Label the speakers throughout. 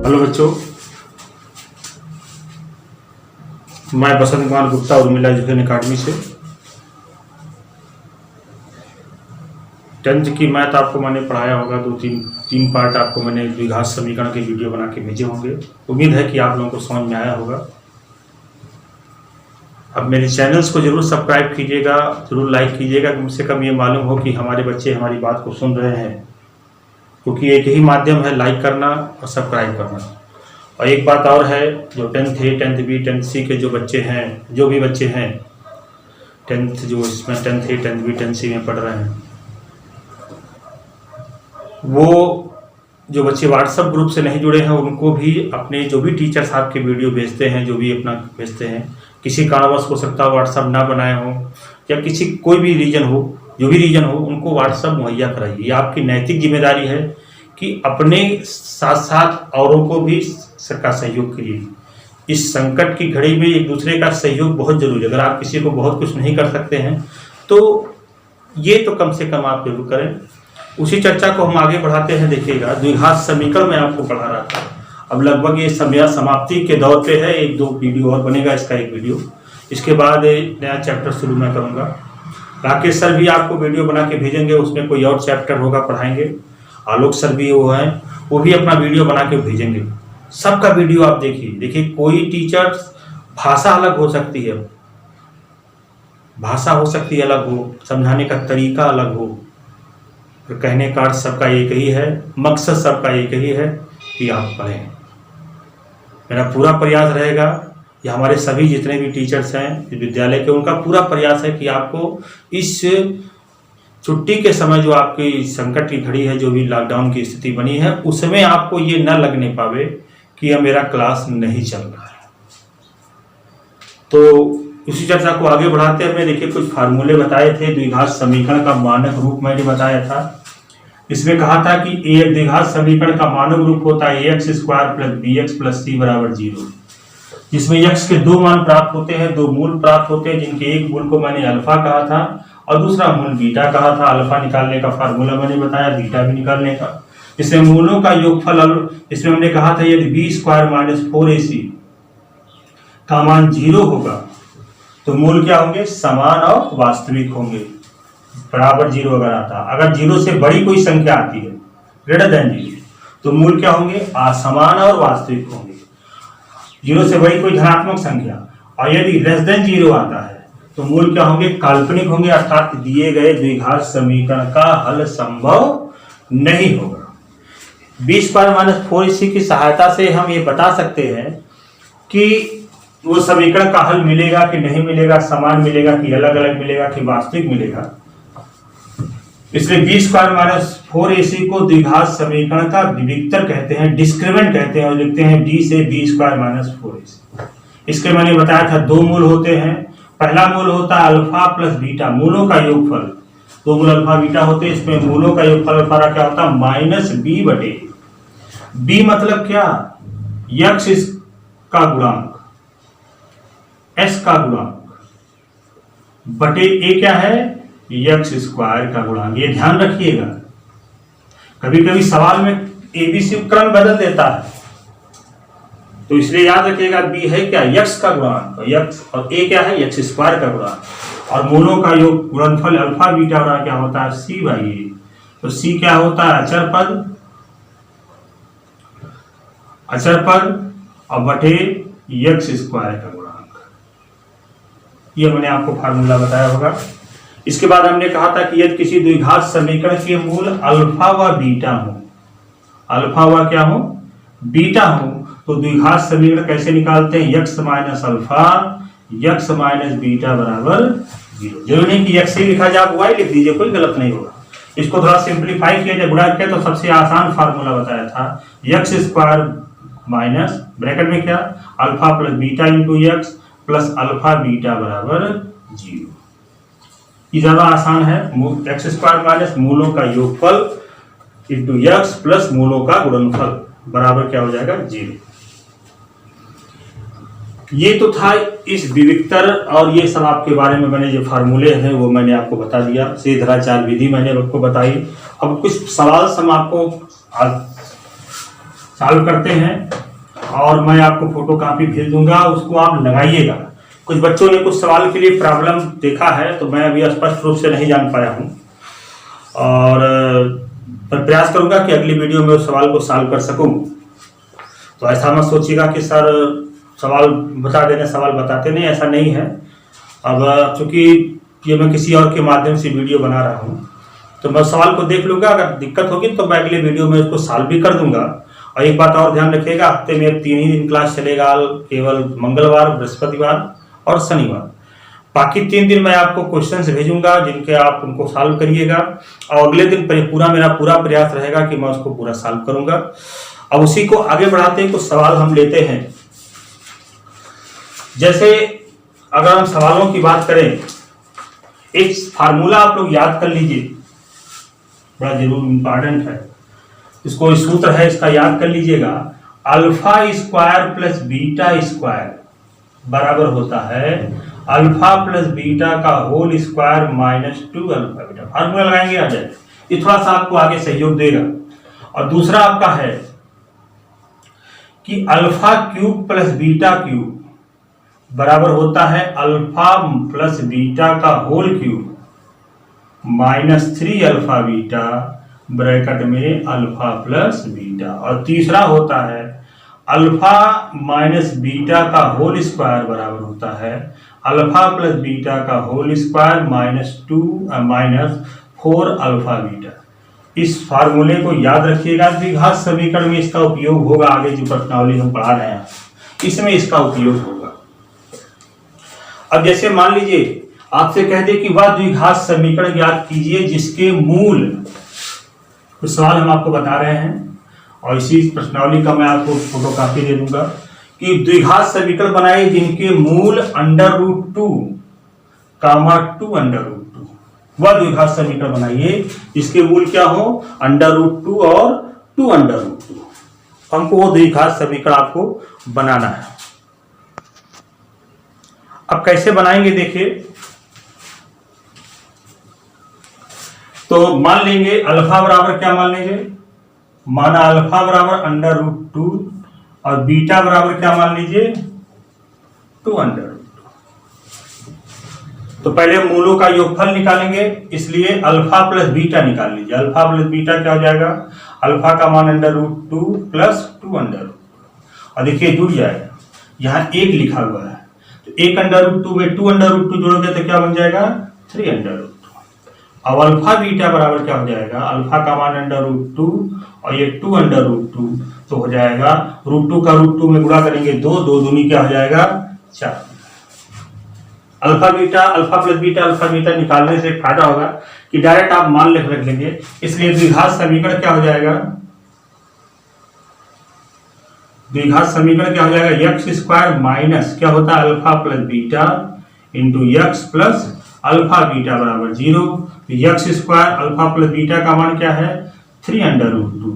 Speaker 1: Hello बच्चों, मैं Basant Kumar Gupta Urmila education अकादमी से 10th की मैथ आपको मैंने पढ़ाया होगा। तीन पार्ट आपको मैंने द्विघात समीकरण के वीडियो बना के भेजे होंगे। उम्मीद है कि आप लोगों को समझ में आया होगा। अब मेरे चैनल्स को जरूर सब्सक्राइब कीजिएगा, जरूर लाइक कीजिएगा, कम से कम ये मालूम हो कि हमारे बच्चे हमारी बात को सुन रहे हैं, क्योंकि एक ही माध्यम है लाइक करना और सब्सक्राइब करना। और एक बात और है, जो 10th A, 10th B, 10th C के जो बच्चे हैं, जो भी बच्चे हैं 10th जो इसमें 10th A, 10th B, 10th C में पढ़ रहे हैं, वो जो बच्चे व्हाट्सएप ग्रुप से नहीं जुड़े हैं उनको भी अपने जो भी टीचर्स आपके वीडियो भेजते हैं, जो भी अपना भेजते हैं, किसी कारणवश हो सकता है व्हाट्सएप ना बनाए हो या किसी कोई भी रीजन हो, जो भी रीजन हो, उनको व्हाट्सएप मुहैया कराइए। ये आपकी नैतिक जिम्मेदारी है कि अपने साथ साथ औरों को भी का सहयोग करिए। इस संकट की घड़ी में एक दूसरे का सहयोग बहुत जरूरी है। अगर आप किसी को बहुत कुछ नहीं कर सकते हैं तो ये तो कम से कम आप जरूर करें। उसी चर्चा को हम आगे बढ़ाते हैं। देखिएगा, द्विघात समीकरण में आपको पढ़ा रहा था। अब लगभग ये समय समाप्ति के दौर पे है। एक दो वीडियो और बनेगा, इसका एक वीडियो, इसके बाद नया चैप्टर शुरू मैं करूँगा। राकेश सर भी आपको वीडियो बना के भेजेंगे, उसमें कोई और चैप्टर होगा पढ़ाएंगे। आलोक सर भी वो हैं, वो भी अपना वीडियो बना के भेजेंगे। सबका वीडियो आप देखिए। कोई टीचर भाषा अलग हो सकती है, भाषा हो सकती है अलग हो, समझाने का तरीका अलग हो, तो कहने का अर्थ सबका एक ही है, मकसद सबका एक ही है कि आप पढ़ें। मेरा पूरा प्रयास रहेगा, या हमारे सभी जितने भी टीचर्स हैं विद्यालय के, उनका पूरा प्रयास है कि आपको इस छुट्टी के समय जो आपकी संकट की घड़ी है, जो भी लॉकडाउन की स्थिति बनी है, उसमें आपको ये न लगने पावे कि यह मेरा क्लास नहीं चल रहा है। तो उसी चर्चा को आगे बढ़ाते हुए देखिए, कुछ फार्मूले बताए थे। द्विघात समीकरण का मानक रूप मैंने बताया था। इसमें कहा था कि एक द्विघात समीकरण का मानक रूप होता है ax² + bx + c = 0, जिसमें x के दो मान प्राप्त होते हैं, दो मूल प्राप्त होते हैं, जिनके एक मूल को मैंने अल्फा कहा था और दूसरा मूल बीटा कहा था। अल्फा निकालने का फार्मूला मैंने बताया, बीटा भी निकालने का। इसमें मूलों का योगफल, इसमें हमने कहा था यदि b² - 4ac का मान 0 होगा तो मूल क्या होंगे, समान और वास्तविक होंगे, बराबर 0 अगर आता। अगर 0 से बड़ी कोई संख्या आती है, ग्रेटर देन 0, तो मूल क्या होंगे, असमान और वास्तविक होंगे। 0 से बड़ी कोई धनात्मक संख्या, और यदि लेस देन 0 आता है तो मूल क्या होंगे, काल्पनिक होंगे, अर्थात दिए गए द्विघात समीकरण का हल संभव नहीं होगा। b² - 4ac की सहायता से हम ये बता सकते हैं कि वो समीकरण का हल मिलेगा कि नहीं मिलेगा, समान मिलेगा कि अलग अलग मिलेगा कि वास्तविक मिलेगा। इसलिए b² - 4ac को द्विघात समीकरण का विविक्तर कहते हैं, डिस्क्रिमिनेंट कहते हैं, और लिखते हैं d से b² - 4ac। इसके मैंने बताया था दो मूल होते हैं। पहला मूल होता है अल्फा प्लस बीटा, मूलों का योगफल। दो मूल अल्फा बीटा होते हैं, इसमें मूलों का योगफल अल्फा क्या होता है, -b/, b मतलब क्या, x का गुणांक, s का गुणांक, बटे a क्या है, x² का गुणांक। ये ध्यान रखिएगा, कभी कभी सवाल में ABC क्रम बदल देता है, तो इसलिए याद रखिएगा b है क्या, x का गुणांक, और a क्या है, x² का गुणांक, और मूलों का योग गुणनफल अल्फा बीटा और क्या होता है, c/a। तो c क्या होता है, अचर पद और बटे x² का गुणांक। ये मैंने आपको फार्मूला बताया होगा। इसके बाद हमने कहा था कि यदि किसी द्विघात समीकरण के मूल अल्फा व बीटा हो, अल्फा व क्या हो, बीटा हो, तो द्विघात समीकरण कैसे निकालते हैं, x - अल्फा x - बीटा = 0। जरूरी नहीं कि x ही लिखा जाए, आप y लिख दीजिए, कोई गलत नहीं होगा। इसको थोड़ा सिंप्लीफाई किया जाए, गुणा किया, तो सबसे आसान फार्मूला बताया था x² माइनस ब्रैकेट में क्या, alpha plus beta into x plus alpha beta = 0। ये ज्यादा आसान है। x² - मूलों का योगफल इंटू x प्लस मूलों का गुणनफल बराबर क्या हो जाएगा, 0। ये तो था इस विविक्तर, और ये सब आपके बारे में मैंने जो फार्मूले हैं वो मैंने आपको बता दिया। सीधाचार विधि मैंने आपको बताई। अब कुछ सवाल हम आपको सॉल्व करते हैं और मैं आपको फोटो कॉपी भेज दूंगा, उसको आप लगाइएगा। कुछ बच्चों ने कुछ सवाल के लिए प्रॉब्लम देखा है तो मैं अभी स्पष्ट रूप से नहीं जान पाया हूँ, और मैं प्रयास करूंगा कि अगली वीडियो में उस सवाल को सॉल्व कर सकूं। तो ऐसा मत सोचिएगा कि सर सवाल बता देने सवाल बताते नहीं, ऐसा नहीं है। अब चूंकि ये मैं किसी और के माध्यम से वीडियो बना रहा हूँ तो मैं सवाल को देख लूंगा, अगर दिक्कत होगी तो मैं अगले वीडियो में उसको सॉल्व भी कर दूंगा। और एक बात और ध्यान रखिएगा, हफ्ते में 3 ही दिन क्लास चलेगा, केवल मंगलवार, बृहस्पतिवार और शनिवार। बाकी 3 दिन मैं आपको क्वेश्चंस भेजूंगा जिनके आप उनको सॉल्व करिएगा, और अगले दिन मेरा पूरा प्रयास रहेगा कि मैं उसको पूरा सॉल्व करूंगा। अब उसी को आगे बढ़ाते हैं, कुछ सवाल हम लेते हैं। जैसे अगर हम सवालों की बात करें, एक फार्मूला आप लोग याद कर लीजिए, बड़ा जरूर इंपॉर्टेंट है। इसको सूत्र है, इसका याद कर लीजिएगा। Alpha square plus beta square बराबर होता है अल्फा प्लस बीटा का whole square minus 2 alpha beta. Formula लगाएंगे, आ जाए। ये थोड़ा सा आपको आगे सहयोग देगा। और दूसरा आपका है कि alpha cube plus beta cube बराबर होता है अल्फा प्लस बीटा का whole cube minus 3 alpha beta bracket में अल्फा प्लस बीटा। और तीसरा होता है अल्फा माइनस बीटा का होल स्क्वायर बराबर होता है अल्फा प्लस बीटा का whole square minus 4 alpha beta. इस फार्मूले को याद रखिएगा, द्विघात समीकरण में इसका उपयोग होगा। आगे जो प्रश्नावली हम पढ़ा रहे हैं इसमें इसका उपयोग होगा। अब जैसे मान लीजिए आपसे कह दे कि वह द्विघात समीकरण ज्ञात कीजिए जिसके मूल, कुछ सवाल हम आपको बता रहे हैं और इसी प्रश्नावली का मैं आपको फोटो कॉपी दे दूंगा कि द्विघात समीकरण बनाए जिनके मूल √2, 2 √2। वह द्विघात समीकरण बनाइए जिसके मूल क्या हो, √2 और 2 √2। हमको वो द्विघात समीकरण आपको बनाना है। अब कैसे बनाएंगे देखिए, तो मान लेंगे अल्फा बराबर क्या मान लेंगे, माना अल्फा बराबर √2 और बीटा बराबर क्या मान लीजिए 2 √2। तो पहले मूलों का योगफल निकालेंगे, इसलिए अल्फा प्लस बीटा निकाल लीजिए। अल्फा प्लस बीटा क्या हो जाएगा, अल्फा का मान √2 प्लस 2 √2। और देखिए जुड़ जाएगा, यहाँ 1 लिखा हुआ है तो 1 √2 में 2 √2 जोड़ोगे तो क्या बन जाएगा 3 √2। अब अल्फा बीटा बराबर क्या हो जाएगा, अल्फा का मान √2 और ये 2 √2 तो हो जाएगा √2 का √2 में गुणा करेंगे 2 दूनी क्या हो जाएगा 4। अल्फा प्लस बीटा निकालने से फायदा होगा कि डायरेक्ट आप मान रख लेंगे, इसलिए द्विघात समीकरण क्या हो जाएगा, द्विघात समीकरण क्या हो जाएगा, एक्स स्क्वायर माइनस क्या होता है alpha plus beta into x plus alpha beta बराबर 0। X square alpha plus beta का मान क्या है 3 √2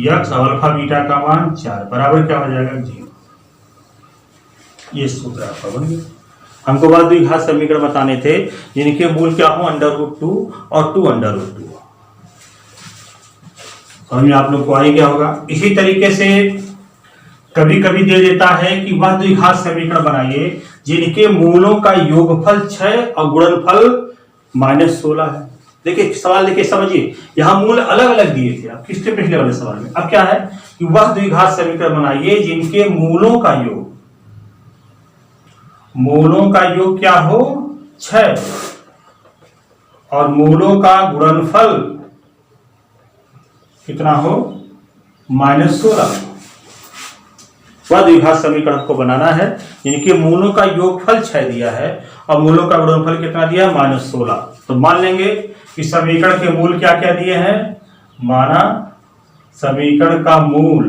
Speaker 1: एक्स और अल्फा बीटा का मान 4 बराबर क्या हो जाएगा 0। ये सूत्र आपका बन गया। हमको बाद द्विघात समीकरण बताने थे जिनके मूल क्या हो √2 और 2 √2। समझ में आप लोग को आ ही गया होगा। इसी तरीके से कभी कभी दे देता है कि वह द्विघात समीकरण बनाइए जिनके मूलों का योगफल 6 और गुणनफल -16 है। देखिए सवाल देखिए समझिए, यहाँ मूल अलग अलग दिए थे आप किसके पिछले वाले सवाल में। अब क्या है कि वह द्विघात समीकरण बनाइए जिनके मूलों का योग क्या हो 6 और मूलों का गुणनफल कितना हो -16। वह द्विघात समीकरण को बनाना है जिनके मूलों का योगफल 6 दिया है और मूलों का गुणनफल कितना दिया -16। तो मान लेंगे कि समीकरण के मूल क्या क्या दिए हैं, माना समीकरण का मूल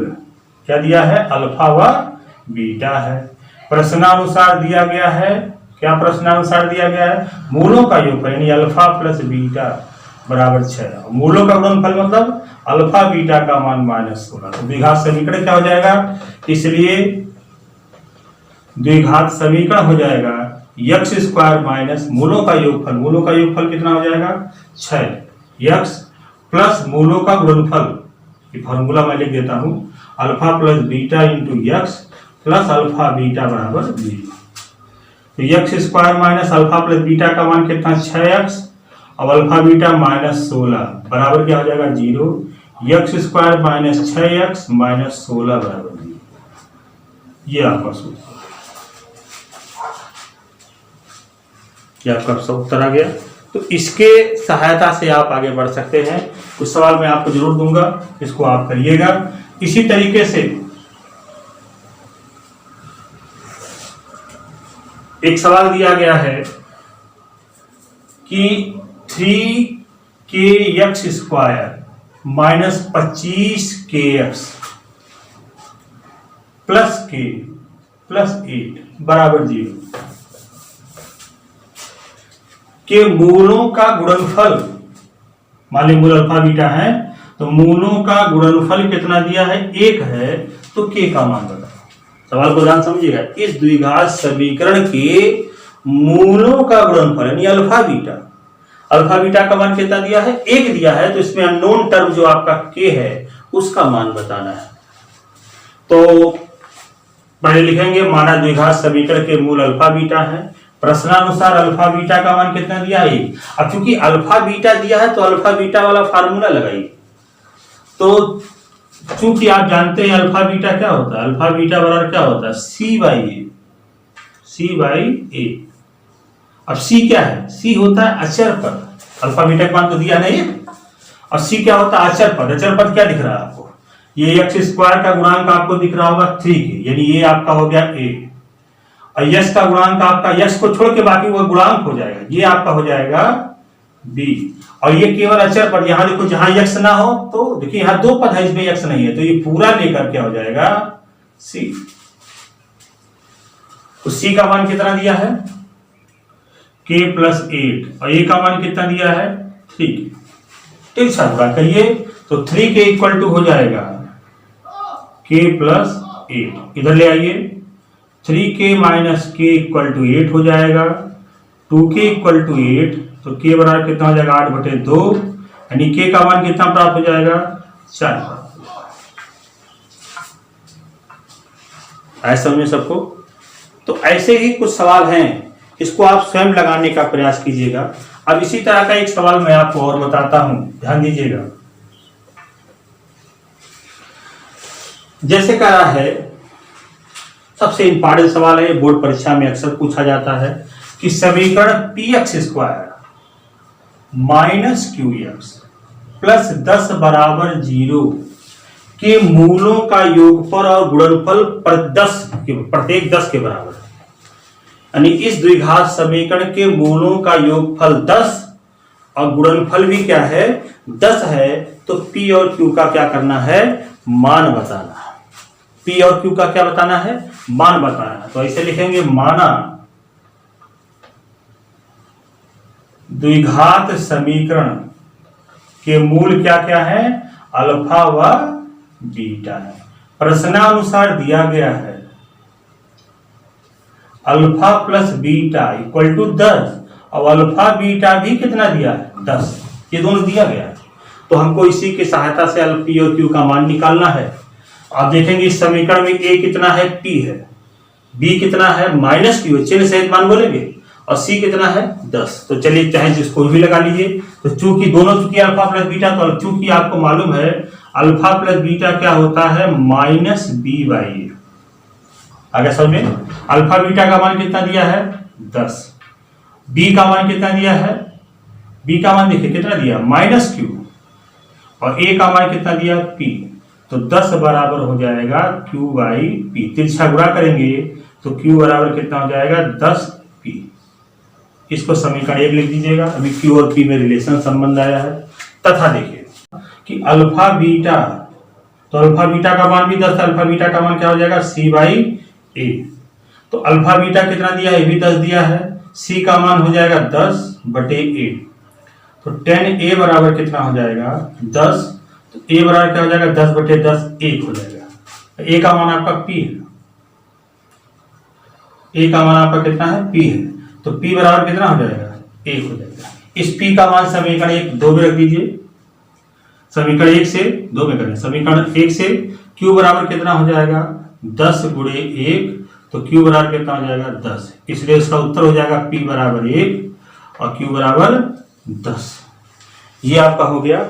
Speaker 1: क्या दिया है अल्फा व बीटा है। प्रश्नानुसार दिया गया है, क्या प्रश्नानुसार दिया गया है, मूलों का योगफल यानी अल्फा प्लस बीटा बराबर 6। मूलों का गुणनफल मतलब अल्फा बीटा का मान -16। तो द्विघात समीकरण क्या हो जाएगा, इसलिए द्विघात समीकरण हो जाएगा एक्स स्क्वायर माइनस मूलों का योगफल कितना हो जाएगा 6 एक्स प्लस मूलों का गुणनफल ये फॉर्मूला मैं लिख देता हूँ, alpha plus beta into x plus alpha beta बराबर 0। तो x square minus alpha plus beta का मान कितना 6x, अब अल्फा बीटा माइनस 16 बराबर क्या हो जाएगा 0। X square minus 6x minus 16 बराबर 0। ये आपका सूत्र, ये आपका सब उत्तर आ गया। तो इसके सहायता से आप आगे बढ़ सकते हैं। कुछ सवाल मैं आपको जरूर दूंगा, इसको आप करिएगा। इसी तरीके से एक सवाल दिया गया है कि 3kx square minus 25kx plus k plus 8 बराबर 0 के मूलों का गुणनफल, मान ली मूल अल्फा बीटा है, तो मूलों का गुणनफल कितना दिया है 1 है, तो k का मान बताओ। सवाल को ध्यान समझिएगा, इस द्विघात समीकरण के मूलों का गुणनफल यानी अल्फा बीटा का मान कितना दिया है 1 दिया है, तो इसमें अननोन टर्म जो आपका k है उसका मान बताना है। तो पहले लिखेंगे माना द्विघात समीकरण के मूल अल्फा बीटा है, प्रश्नानुसार अल्फा बीटा का मान कितना दिया है। अब चूंकि अल्फा बीटा दिया है तो अल्फा बीटा वाला फार्मूला लगाइए। तो चूंकि आप जानते हैं अल्फा बीटा क्या होता है, अल्फा बीटा बराबर क्या होता है सी बाई ए। अब सी क्या है, सी होता है अचर पद, अल्फा बीटा का मान तो दिया नहीं, और सी क्या होता है अचर पद। अचर पद क्या दिख रहा है आपको, ये एक्स स्क्वायर का गुणांक आपको दिख रहा होगा 3k, यानी ये आपका हो गया a, और यश का गुणांक आपका यश को छोड़ के बाकी वो गुणांक हो जाएगा, ये आपका हो जाएगा b, और ये केवल अचर पद। यहां देखो जहां यक्स ना हो तो देखिए यहां 2 पद है, इसमें यक्स नहीं है, तो ये पूरा लेकर क्या हो जाएगा c। तो c का मान कितना दिया है k प्लस 8, और a का मान कितना दिया है 3k। ठीक सा गुणा करिए तो 3k इक्वल टू हो जाएगा k प्लस 8, इधर ले आइए 3k minus k equal to 8 हो जाएगा, 2k इक्वल टू 8, तो k बराबर कितना हो जाएगा 8/2, यानी k का मान कितना प्राप्त हो जाएगा 4। ऐसा समझे सबको। तो ऐसे ही कुछ सवाल हैं, इसको आप स्वयं लगाने का प्रयास कीजिएगा। अब इसी तरह का एक सवाल मैं आपको और बताता हूं, ध्यान दीजिएगा। जैसे कहा है, सबसे इंपॉर्टेंट सवाल है, बोर्ड परीक्षा में अक्सर पूछा जाता है कि समीकरण px square minus qx plus 10 बराबर 0 के मूलों का योगफल और गुणनफल प्रत्येक 10 के बराबर है। यानी इस द्विघात समीकरण के मूलों का योगफल 10 और गुणनफल भी क्या है 10 है, तो p और q का क्या करना है मान बताना है। p और q का क्या बताना है मान बताना है। तो ऐसे लिखेंगे माना द्विघात समीकरण के मूल क्या क्या है अल्फा व बीटा है। प्रश्नानुसार दिया गया है alpha plus beta equal to 10, और अल्फा बीटा भी कितना दिया है 10, ये दोनों दिया गया है। तो हमको इसी की सहायता से p और q का मान निकालना है। आप देखेंगे इस समीकरण में a कितना है p है, b कितना है माइनस q, चिन्ह सहित मान बोलेंगे, और c कितना है 10। तो चलिए चाहे जिसको भी लगा लीजिए। तो चूंकि दोनों चूंकि अल्फा प्लस बीटा, तो चूंकि आपको मालूम है अल्फा प्लस बीटा क्या होता है माइनस b बाई ए। आगे समझ में, अल्फा बीटा का मान कितना दिया है 10, b का मान कितना दिया है, b का मान देखिए कितना दिया माइनस q, और a का मान कितना दिया p, तो 10 बराबर हो जाएगा q बाई p। तिरछा गुणा करेंगे तो q बराबर कितना हो जाएगा 10p। इसको समीकरण 1 लिख दीजिएगा। अभी q और p में रिलेशन संबंध आया है। तथा देखिए कि अल्फा बीटा, तो अल्फा बीटा का मान भी 10, अल्फा बीटा का मान क्या हो जाएगा c बाई ए। तो अल्फा बीटा कितना दिया है, ये भी 10 दिया है, c का मान हो जाएगा 10/8, तो 10a बराबर कितना हो जाएगा 10, तो a बराबर क्या हो जाएगा 10/10 1 हो जाएगा। a का मान आपका p है, a का मान आपका कितना है p है, तो p बराबर कितना हो जाएगा 1 हो जाएगा। इस p का मान समीकरण 1 2 में रख दीजिए। समीकरण 1 से 2 में करें। समीकरण 1 से q बराबर कितना हो जाएगा 10 गुणे 1, तो q बराबर कितना हो जाएगा 10, इसलिए इसका उत्तर हो जाएगा p बराबर 1 और q बराबर 10। ये आपका हो गया।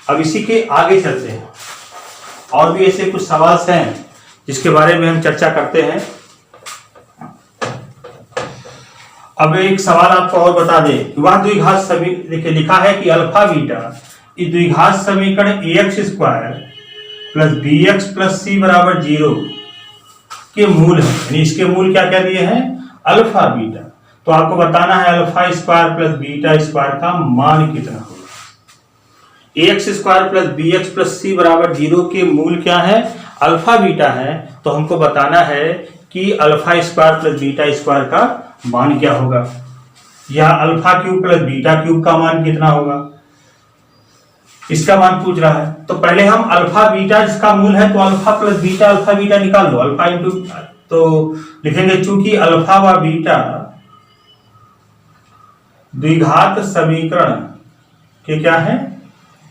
Speaker 1: अब इसी के आगे चलते हैं, और भी ऐसे कुछ सवाल हैं जिसके बारे में हम चर्चा करते हैं। अब एक सवाल आपको और बता दें, वह द्विघात समीकरण, देखिए लिखा है कि अल्फा बीटा इस द्विघात समीकरण ax square plus bx plus c बराबर 0 के मूल है, यानी इसके मूल क्या क्या दिए हैं अल्फा बीटा। तो आपको बताना है alpha square plus beta square का मान कितना होगा। ax square plus bx plus c बराबर 0 के मूल क्या है अल्फा बीटा है, तो हमको बताना है कि alpha square plus beta square का मान क्या होगा, या alpha cube plus beta cube का मान कितना होगा, इसका मान पूछ रहा है। तो पहले हम अल्फा बीटा जिसका मूल है, तो alpha plus beta alpha beta निकाल लो, अल्फा इंटू, तो लिखेंगे चूंकि अल्फा व बीटा द्विघात समीकरण के क्या है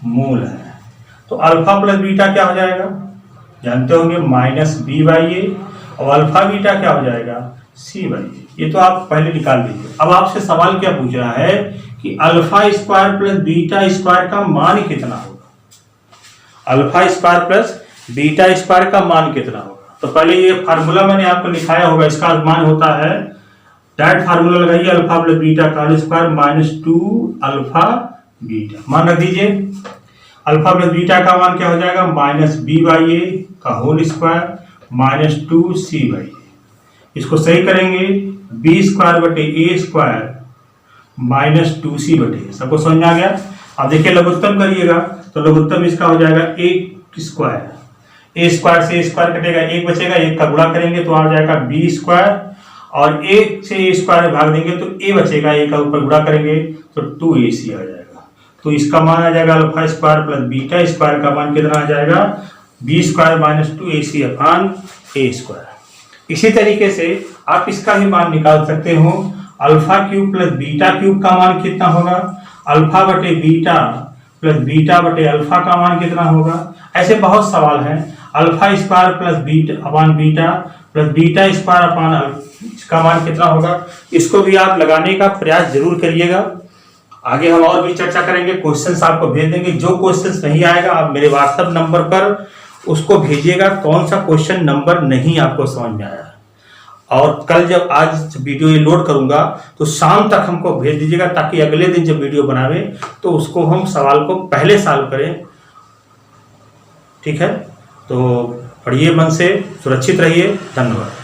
Speaker 1: मूल है, तो अल्फा प्लस बीटा क्या हो जाएगा जानते होंगे माइनस बी बाई ए, और अल्फा बीटा क्या हो जाएगा सी बाई ए। ये तो आप पहले निकाल लीजिए। अब आपसे सवाल क्या पूछ रहा है कि alpha square plus beta square का मान कितना होगा, alpha square plus beta square का मान कितना होगा। तो पहले ये फार्मूला मैंने आपको लिखाया होगा, इसका मान होता है, डायरेक्ट फार्मूला लगाइए, अल्फा प्लस बीटा का स्क्वायर माइनस 2 अल्फा बीटा, मान रख दीजिए। अल्फा प्लस बीटा का मान क्या हो जाएगा माइनस बी बाई ए का whole square minus 2 C by A. इसको सही करेंगे, बी स्क्वायर बटे ए स्क्वायर माइनस 2c बटे, सबको समझ में आ गया। अब देखिए लघुत्तम करिएगा, तो लघुत्तम इसका हो जाएगा ए स्क्वायर, ए स्क्वायर से ए स्क्वायर कटेगा, एक बचेगा, एक का गुणा करेंगे तो आ जाएगा बी स्क्वायर, और ए से ए स्क्वायर भाग देंगे तो ए बचेगा, ए का ऊपर गुणा करेंगे तो 2ac आ जाएगा। तो इसका मान आ जाएगा alpha square plus beta square का मान कितना आ जाएगा बी स्क्वायर माइनस 2ac अपान ए स्क्वायर। इसी तरीके से आप इसका भी मान निकाल सकते हो, alpha cube plus beta cube का मान कितना होगा, अल्फा बटे बीटा प्लस बीटा बटे अल्फा का मान कितना होगा। ऐसे बहुत सवाल हैं, अल्फा स्क्वायर प्लस बीटा अपान beta plus beta square upon इसका मान कितना होगा। इसको भी आप लगाने का प्रयास जरूर करिएगा। आगे हम और भी चर्चा करेंगे, क्वेश्चंस आपको भेज देंगे। जो क्वेश्चंस नहीं आएगा आप मेरे व्हाट्सएप नंबर पर उसको भेजिएगा, कौन सा क्वेश्चन नंबर नहीं आपको समझ में आया। और कल जब आज वीडियो ये लोड करूंगा तो शाम तक हमको भेज दीजिएगा, ताकि अगले दिन जब वीडियो बनावे तो उसको हम सवाल को पहले सॉल्व करें। ठीक है, तो पढ़िए मन से, सुरक्षित रहिए, धन्यवाद।